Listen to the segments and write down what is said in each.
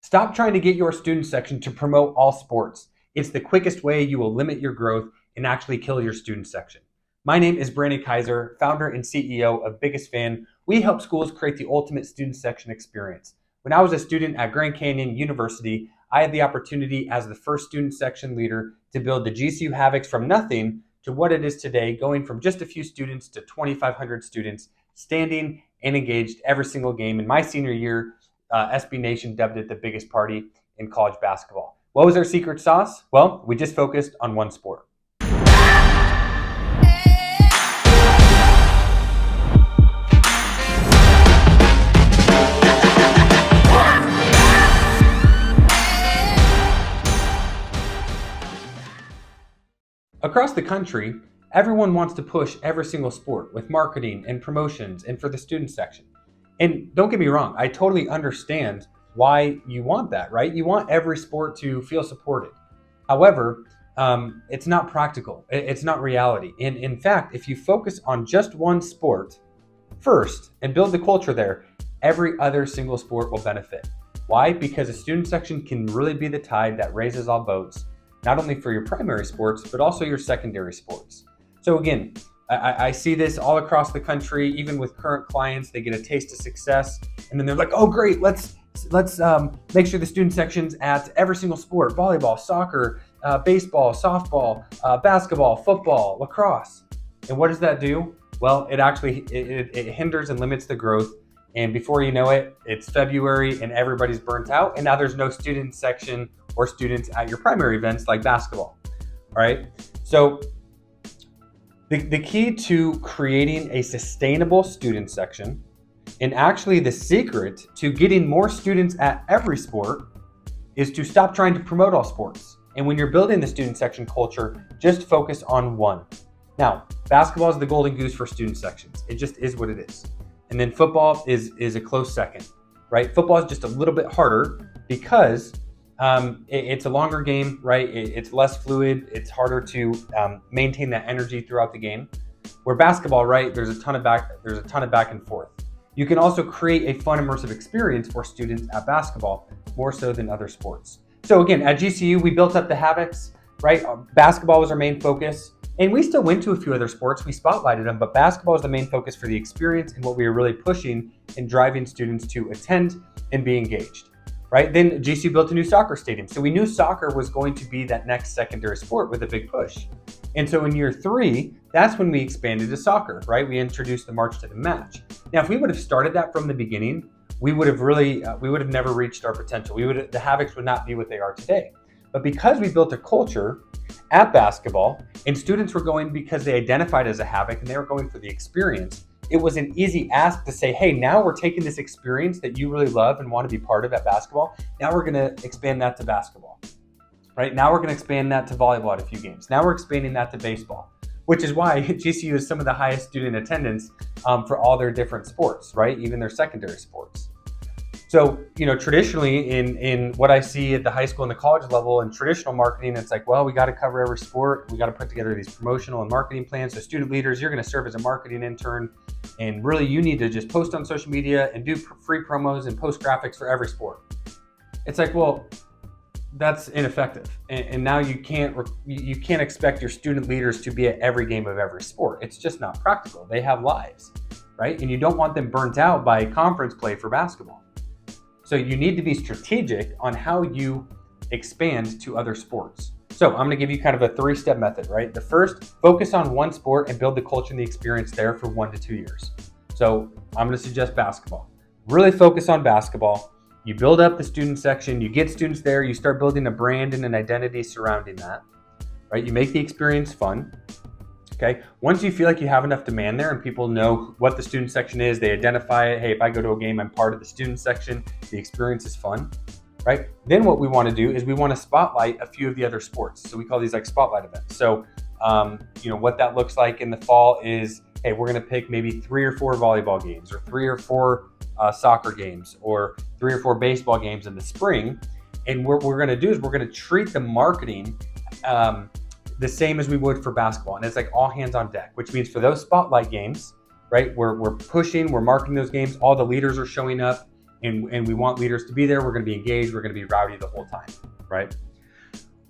Stop trying to get your student section to promote all sports. It's the quickest way you will limit your growth and actually kill your student section. My name is Brandon Kaiser, founder and CEO of Biggest Fan. We help schools create the ultimate student section experience. When I was a student at Grand Canyon University, I had the opportunity as the first student section leader to build the GCU Havocs from nothing to what it is today, going from just a few students to 2,500 students, standing and engaged every single game. In my senior year, SB Nation dubbed it the biggest party in college basketball. What was our secret sauce? Well, we just focused on one sport. Across the country, everyone wants to push every single sport with marketing and promotions and for the student section. And don't get me wrong, I totally understand why you want that, right? You want every sport to feel supported. However, it's not practical. It's not reality. And in fact, if you focus on just one sport first and build the culture there, every other single sport will benefit. Why? Because a student section can really be the tide that raises all boats, not only for your primary sports, but also your secondary sports. So again, I see this all across the country, even with current clients. They get a taste of success, and then they're like, "Oh, great! Let's make sure the student section's at every single sport: volleyball, soccer, baseball, softball, basketball, football, lacrosse." And what does that do? Well, it hinders and limits the growth. And before you know it, it's February and everybody's burnt out, and now there's no student section or students at your primary events like basketball. All right, so. The key to creating a sustainable student section, and actually the secret to getting more students at every sport, is to stop trying to promote all sports. And when you're building the student section culture, just focus on one. Now, basketball is the golden goose for student sections. It just is what it is. And then football is a close second, right? Football is just a little bit harder because it's a longer game, right? It's less fluid. It's harder to maintain that energy throughout the game. Where basketball, right? There's a ton of back and forth. You can also create a fun, immersive experience for students at basketball, more so than other sports. So again, at GCU, we built up the Havocs, right? Basketball was our main focus, and we still went to a few other sports. We spotlighted them, but basketball was the main focus for the experience and what we were really pushing and driving students to attend and be engaged. Right? Then GCU built a new soccer stadium. So we knew soccer was going to be that next secondary sport with a big push. And so in year 3, that's when we expanded to soccer, right? We introduced the March to the Match. Now, if we would have started that from the beginning, we would have never reached our potential. The Havocs would not be what they are today. But because we built a culture at basketball and students were going because they identified as a Havoc and they were going for the experience, it was an easy ask to say, hey, now we're taking this experience that you really love and want to be part of at basketball. Now we're going to expand that to basketball, right? Now we're going to expand that to volleyball at a few games. Now we're expanding that to baseball, which is why GCU is some of the highest student attendance for all their different sports, right? Even their secondary sports. So, traditionally in what I see at the high school and the college level in traditional marketing, it's like, well, we got to cover every sport. We got to put together these promotional and marketing plans. So student leaders, you're going to serve as a marketing intern. And really, you need to just post on social media and do free promos and post graphics for every sport. It's like, well, that's ineffective. And now you can't expect your student leaders to be at every game of every sport. It's just not practical. They have lives, right? And you don't want them burnt out by conference play for basketball. So you need to be strategic on how you expand to other sports. So I'm going to give you kind of a 3-step method, right? The first, focus on one sport and build the culture and the experience there for 1 to 2 years. So I'm going to suggest basketball. Really focus on basketball. You build up the student section, you get students there, you start building a brand and an identity surrounding that, right? You make the experience fun. Okay. Once you feel like you have enough demand there and people know what the student section is, they identify it. Hey, if I go to a game, I'm part of the student section. The experience is fun, right? Then what we want to do is we want to spotlight a few of the other sports. So we call these like spotlight events. So, what that looks like in the fall is, hey, we're going to pick maybe 3 or 4 volleyball games or 3 or 4 soccer games or 3 or 4 baseball games in the spring. And what we're going to do is we're going to treat the marketing the same as we would for basketball. And it's like all hands on deck, which means for those spotlight games, right, we're pushing, we're marketing those games, all the leaders are showing up, and we want leaders to be there. We're going to be engaged. We're going to be rowdy the whole time, right?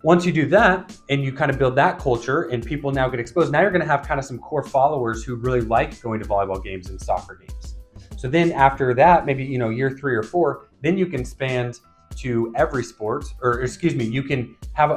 Once you do that and you kind of build that culture and people now get exposed, now you're going to have kind of some core followers who really like going to volleyball games and soccer games. So then after that, maybe, year 3 or 4, then you can expand to every sport, or excuse me, you can have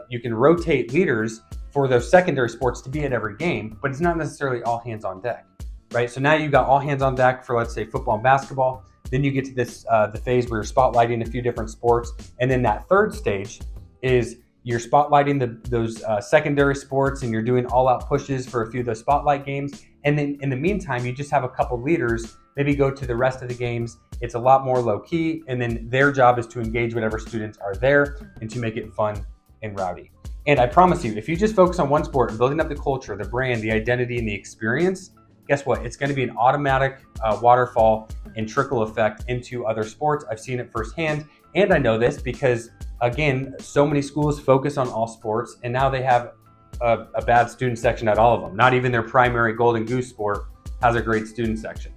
you can rotate leaders for those secondary sports to be at every game, but it's not necessarily all hands on deck, right? So now you've got all hands on deck for, let's say, football and basketball. Then you get to this the phase where you're spotlighting a few different sports, and then that third stage is you're spotlighting those secondary sports, and you're doing all-out pushes for a few of those spotlight games. And then in the meantime, you just have a couple leaders maybe go to the rest of the games. It's a lot more low-key, and then their job is to engage whatever students are there and to make it fun and rowdy. And I promise you, if you just focus on one sport and building up the culture, the brand, the identity, and the experience, guess what? It's going to be an automatic waterfall and trickle effect into other sports. I've seen it firsthand, and I know this because, again, so many schools focus on all sports, and now they have a bad student section at all of them. Not even their primary golden goose sport has a great student section.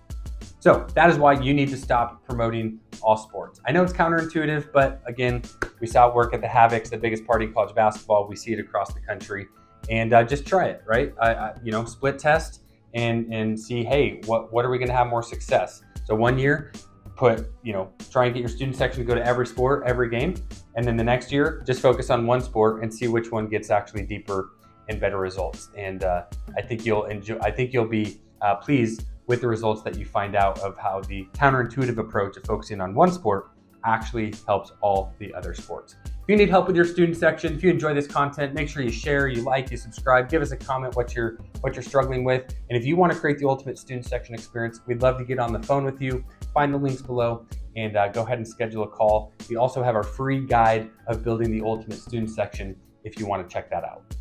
So that is why you need to stop promoting all sports. I know it's counterintuitive, but again, we saw it work at the Havocs, the biggest party in college basketball. We see it across the country, and just try it, right? Split test and see, hey, what are we going to have more success? So 1 year, try and get your student section to go to every sport, every game, and then the next year, just focus on one sport and see which one gets actually deeper and better results. And I think you'll enjoy. I think you'll be pleased with the results that you find out of how the counterintuitive approach of focusing on one sport actually helps all the other sports. If you need help with your student section, if you enjoy this content, make sure you share, you like, you subscribe, give us a comment what you're struggling with. And if you want to create the ultimate student section experience, we'd love to get on the phone with you. Find the links below and go ahead and schedule a call. We also have our free guide of building the ultimate student section if you want to check that out.